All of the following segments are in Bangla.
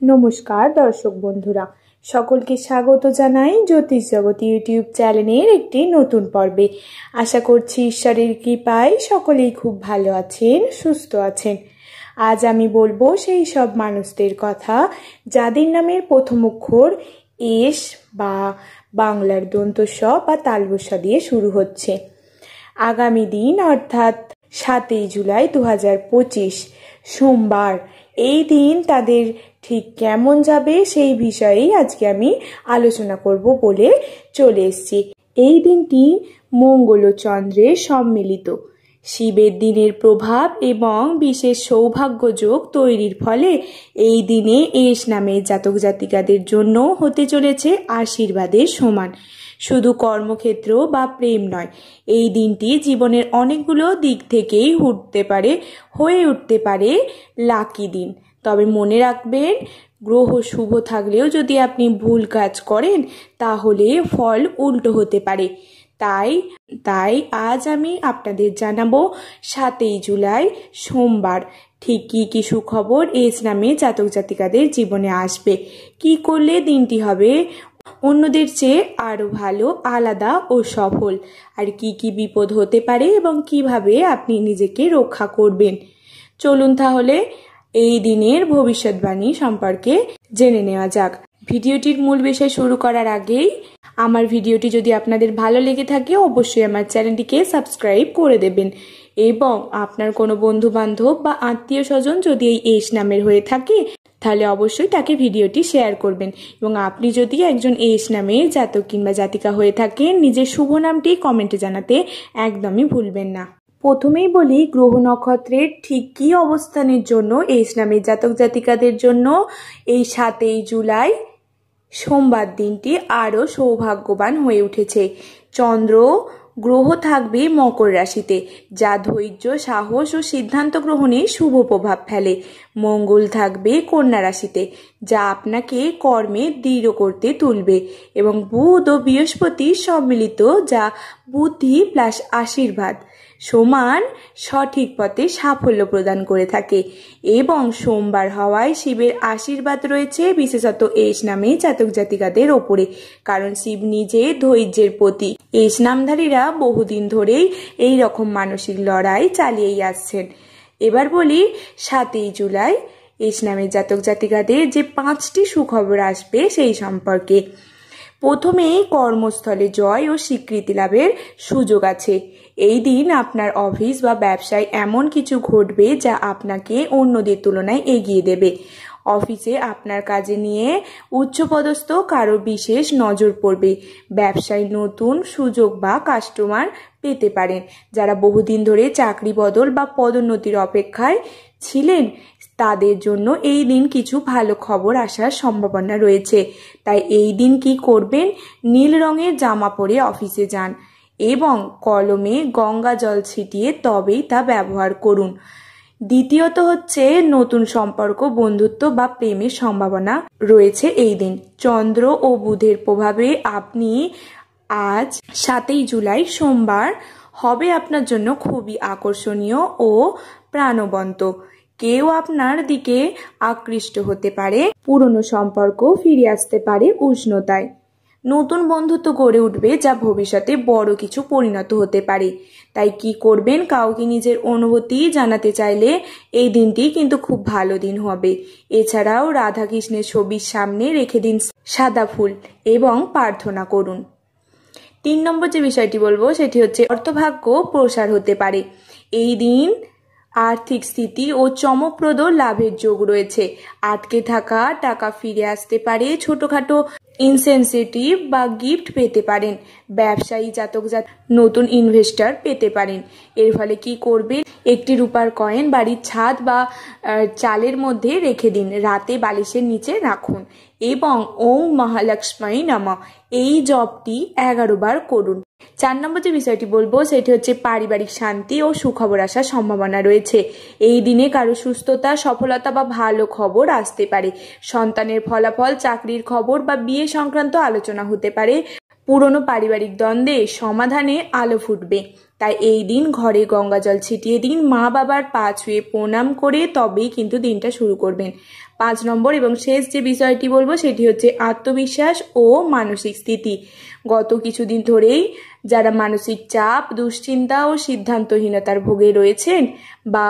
নমস্কার দর্শক বন্ধুরা, সকলকে স্বাগত জানাই জ্যোতিষ জগৎ ইউটিউব চ্যানেলের একটি নতুন পর্বে। আশা করছি ঈশ্বরের কৃপায় সকলেই খুব ভালো আছেন, সুস্থ আছেন। আজ আমি বলবো সেই সব মানুষদের কথা যাদের নামের প্রথম অক্ষর এস বা বাংলার দন্ত স বা তালবসা দিয়ে শুরু হচ্ছে। আগামী দিন অর্থাৎ 7ই জুলাই 2025 সোমবার, এই দিন তাদের ঠিক কেমন যাবে সেই বিষয়েই আজকে আমি আলোচনা করব বলে চলে এসেছি। এই দিনটি মঙ্গল ও চন্দ্রের সম্মিলিত। শিবের দিনের প্রভাব এবং বিশেষ সৌভাগ্য যোগ তৈরির ফলে এই দিনে এস নামের জাতক জাতিকাদের জন্য হতে চলেছে আশীর্বাদের সমান। শুধু কর্মক্ষেত্র বা প্রেম নয়, এই দিনটি জীবনের অনেকগুলো দিক থেকেই হয়ে উঠতে পারে লাকি দিন। তবে মনে রাখবেন, গ্রহ শুভ থাকলেও যদি আপনি ভুল কাজ করেন তাহলে ফল উল্টো হতে পারে। তাই আজ আমি আপনাদের জানাবো 7ই জুলাই সোমবার ঠিক কি সুখবর এস নামে জাতক জাতিকাদের জীবনে আসবে, কি করলে দিনটি হবে অন্যদের চেয়ে আরো ভালো, আলাদা ও সফল, আর কি বিপদ হতে পারে এবং কিভাবে আপনি নিজেকে রক্ষা করবেন। চলুন তাহলে এই দিনের ভবিষ্যৎবাণী সম্পর্কে জেনে নেওয়া যাক। ভিডিওটির মূল বিষয় শুরু করার আগেই আমার ভিডিওটি যদি আপনাদের ভালো লেগে থাকে অবশ্যই আমার চ্যানেলটিকে সাবস্ক্রাইব করে দেবেন এবং আপনার কোনো বন্ধু বান্ধব বা আত্মীয় স্বজন যদি এই এস নামের হয়ে থাকে তাহলে অবশ্যই তাকে ভিডিওটি শেয়ার করবেন। এবং আপনি যদি একজন এস নামের জাতক কিংবা জাতিকা হয়ে থাকেন, নিজের শুভ নামটি কমেন্টে জানাতে একদমই ভুলবেন না। প্রথমেই বলি, গ্রহ নক্ষত্রের ঠিক কী অবস্থানের জন্য এস নামের জাতক জাতিকাদের জন্য এই 7ই জুলাই সোমবার দিনটি আরও সৌভাগ্যবান হয়ে উঠেছে। চন্দ্র গ্রহ থাকবে মকর রাশিতে, যা ধৈর্য, সাহস ও সিদ্ধান্ত গ্রহণে শুভ প্রভাব ফেলে। মঙ্গল থাকবে কন্যা রাশিতে, যা আপনাকে কর্মে দৃঢ় করতে তুলবে। এবং বুধ ও বৃহস্পতি সম্মিলিত, যা বুদ্ধি প্লাস আশীর্বাদ সমান সঠিক পথে সাফল্য প্রদান করে থাকে। এবং সোমবার হওয়ায় শিবের আশীর্বাদ রয়েছে বিশেষত এস নামে জাতক জাতিকাদের ওপরে, কারণ শিব নিজে ধৈর্যের প্রতীক। এস নামধারীরা বহুদিন ধরেই এই রকম মানসিক লড়াই চালিয়েই আসছেন। এবার বলি 7ই জুলাই এস নামে জাতক জাতিকাদের যে 5টি সুখবর আসবে সেই সম্পর্কে। প্রথমেই কর্মস্থলে জয় ও স্বীকৃতি লাভের সুযোগ আছে। এই দিন আপনার অফিস বা ব্যবসায় এমন কিছু ঘটবে যা আপনাকে অন্যদের তুলনায় এগিয়ে দেবে। অফিসে আপনার কাজে নিয়ে উচ্চপদস্থ কারো বিশেষ নজর পড়বে। ব্যবসায় নতুন সুযোগ বা কাস্টমার পেতে পারেন। যারা বহুদিন ধরে চাকরি বদল বা পদোন্নতির অপেক্ষায় ছিলেন তাদের জন্য এই দিন কিছু ভালো খবর আসার সম্ভাবনা রয়েছে। তাই এই দিন কি করবেন, নীল রঙের জামা পরে অফিসে যান এবং কলমে গঙ্গা জল ছিটিয়ে তবেই তা ব্যবহার করুন। দ্বিতীয়ত হচ্ছে, নতুন সম্পর্ক, বন্ধুত্ব বা প্রেমের সম্ভাবনা রয়েছে এই দিন। চন্দ্র ও বুধের প্রভাবে আপনি আজ 7ই জুলাই সোমবার হবে আপনার জন্য খুবই আকর্ষণীয় ও প্রাণবন্ত। কেউ আপনার দিকে আকৃষ্ট হতে পারে, পুরনো সম্পর্ক ফিরে আসতে পারে উষ্ণতায়। নতুন বন্ধুত্ব গড়ে উঠবে যা ভবিষ্যতে বড় কিছু পরিণত হতে পারে। তাই কি করবেন, কাউকে নিজের অনুভূতি জানাতে চাইলে এই দিনটি কিন্তু খুব ভালো দিন হবে। এছাড়াও রাধা কৃষ্ণের ছবির সামনে রেখে দিন সাদা ফুল এবং প্রার্থনা করুন। 3 নম্বর যে বিষয়টি বলবো সেটি হচ্ছে অর্থভাগ্য প্রসার হতে পারে। এই দিন আর্থিক স্থিতি ও চমকপ্রদ লাভের যোগ রয়েছে। আটকে থাকা টাকা ফিরে আসতে পারে। ছোটখাটো ইনসেনসিটিভ বা গিফট পেতে পারেন। ব্যবসায়ী জাতক নতুন ইনভেস্টর পেতে পারেন। এর ফলে কি করবেন, একটি রূপার কয়েন বাড়ির ছাদ বা চালের মধ্যে রেখে দিন, রাতে বালিশের নিচে রাখুন এবং ওম মহালক্ষ্মী নমঃ এই জপটি 11 বার করুন। 4 নম্বর যে বিষয়টি বলবো সেটি হচ্ছে পারিবারিক শান্তি ও সুখবর আসার সম্ভাবনা রয়েছে। এই দিনে কারো সুস্থতা, সফলতা বা ভালো খবর আসতে পারে। সন্তানের ফলাফল, চাকরির খবর বা বিয়ে সংক্রান্ত আলোচনা হতে পারে। পুরনো পারিবারিক দ্বন্দ্বে সমাধানে আলো ফুটবে। তাই এই দিন ঘরে গঙ্গা জল ছিটিয়ে দিন, মা বাবার পা ছুঁয়ে প্রণাম করে তবেই কিন্তু দিনটা শুরু করবেন। 5 নম্বর এবং শেষ যে বিষয়টি বলবো সেটি হচ্ছে আত্মবিশ্বাস ও মানসিক স্থিতি। গত কিছুদিন ধরেই যারা মানসিক চাপ, দুশ্চিন্তা ও সিদ্ধান্তহীনতার ভোগে রয়েছেন বা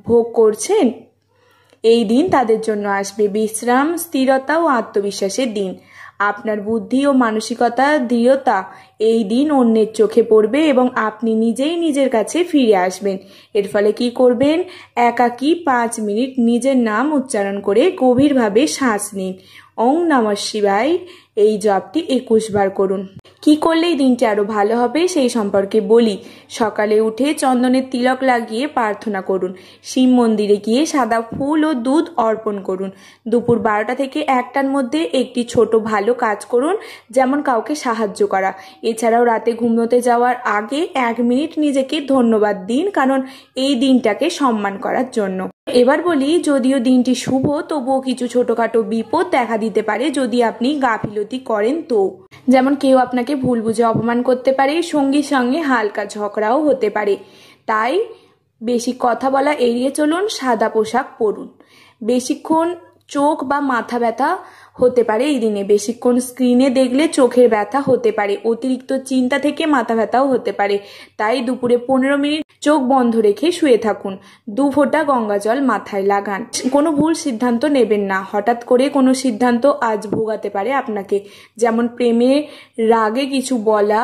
ভোগ করছেন, এই দিন তাদের জন্য আসবে বিশ্রাম, স্থিরতা ও আত্মবিশ্বাসের দিন। আপনার বুদ্ধি ও মানসিকতা দৃঢ়তা এই দিন অন্যের চোখে পড়বে এবং আপনি নিজেই নিজের কাছে ফিরে আসবেন। এর ফলে কি করবেন? একাকী 5 মিনিট নিজের নাম উচ্চারণ করে গভীরভাবে শ্বাস নিন। ওং নমঃ শিবায় এই জপটি 21 বার করুন। কি করলে এই দিনটি আরো ভালো হবে সেই সম্পর্কে বলি। সকালে উঠে চন্দনের তিলক লাগিয়ে প্রার্থনা করুন। শিব মন্দিরে গিয়ে সাদা ফুল ও দুধ অর্পণ করুন। দুপুর 12টা থেকে 1টার মধ্যে একটি ছোট ভালো কাজ করুন, যেমন কাউকে সাহায্য করা। এছাড়াও রাতে ঘুমোতে যাওয়ার আগে 1 মিনিট নিজেকে ধন্যবাদ দিন, কারণ এই দিনটাকে সম্মান করার জন্য। এবার বলি, যদিও দিনটি শুভ তবুও কিছু ছোটখাটো বিপদ দেখা দিতে পারে যদি আপনি গাফিলতি করেন। তো যেমন কেউ আপনাকে ভুল বুঝে অপমান করতে পারে, সঙ্গীর সঙ্গে হালকা ঝগড়াও হতে পারে। তাই বেশি কথা বলা এড়িয়ে চলুন, সাদা পোশাক পরুন। বেশিক্ষণ চোখ বা মাথা ব্যথা হতে পারে এই দিনে। বেশিক্ষণ স্ক্রিনে দেখলে চোখের ব্যথা হতে পারে। অতিরিক্ত চিন্তা থেকে মাথা ব্যথাও হতে পারে। তাই দুপুরে 15 মিনিট চোখ বন্ধ রেখে শুয়ে থাকুন। 2 ফোঁটা গঙ্গা জল মাথায় লাগান। কোনো ভুল সিদ্ধান্ত নেবেন না। হঠাৎ করে কোনো সিদ্ধান্ত আজ ভোগাতে পারে আপনাকে, যেমন প্রেমে, রাগে কিছু বলা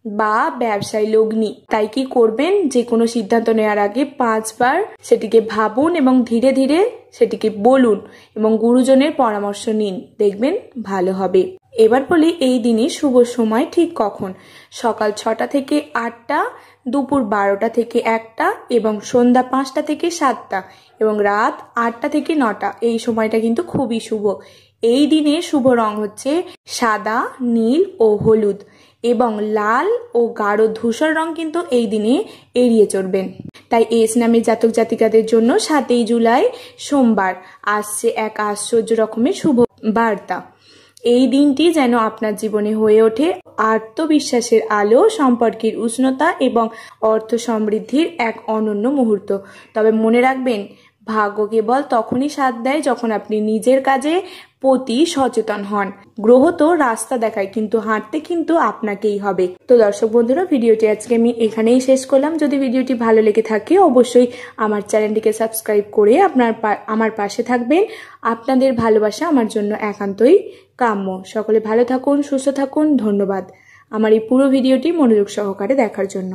বা ব্যবসায় লগ্নি। তাই কি করবেন? যে কোনো সিদ্ধান্ত নেওয়ার আগে 5 বার সেটিকে ভাবুন এবং ধীরে ধীরে সেটিকে বলুন এবং গুরুজনের পরামর্শ নিন, দেখবেন ভালো হবে। এবার বলি, এই দিনে শুভ সময় ঠিক কখন? সকাল 6টা থেকে 8টা, দুপুর 12টা থেকে 1টা এবং সন্ধ্যা 5টা থেকে 7টা এবং রাত 8টা থেকে 9টা। এই সময়টা কিন্তু খুবই শুভ। এই দিনে শুভ রং হচ্ছে সাদা, নীল ও হলুদ এবং লাল ও গাঢ় ধূসর রং কিন্তু এই দিনে এড়িয়ে চলবেন। তাই এস নামের জাতক জাতিকাদের জন্য 7ই জুলাই সোমবার আসছে এক আশ্চর্য রকমের শুভ বার্তা। এই দিনটি যেন আপনার জীবনে হয়ে ওঠে আত্মবিশ্বাসের আলো, সম্পর্কের উষ্ণতা এবং অর্থ সমৃদ্ধির এক অনন্য মুহূর্ত। তবে মনে রাখবেন, ভাগ্য কেবল তখনই সাথ দেয় যখন আপনি নিজের কাজে প্রতি সচেতন হন। গ্রহ তো রাস্তা দেখায়, কিন্তু হাঁটতে কিন্তু আপনাকেই হবে। তো দর্শক বন্ধুরা, ভিডিওটি আজকে আমি এখানেই শেষ করলাম। যদি ভিডিওটি ভালো লেগে থাকে অবশ্যই আমার চ্যানেলটিকে সাবস্ক্রাইব করে আমার পাশে থাকবেন। আপনাদের ভালোবাসা আমার জন্য একান্তই কাম্য। সকলে ভালো থাকুন, সুস্থ থাকুন। ধন্যবাদ আমার এই পুরো ভিডিওটি মনোযোগ সহকারে দেখার জন্য।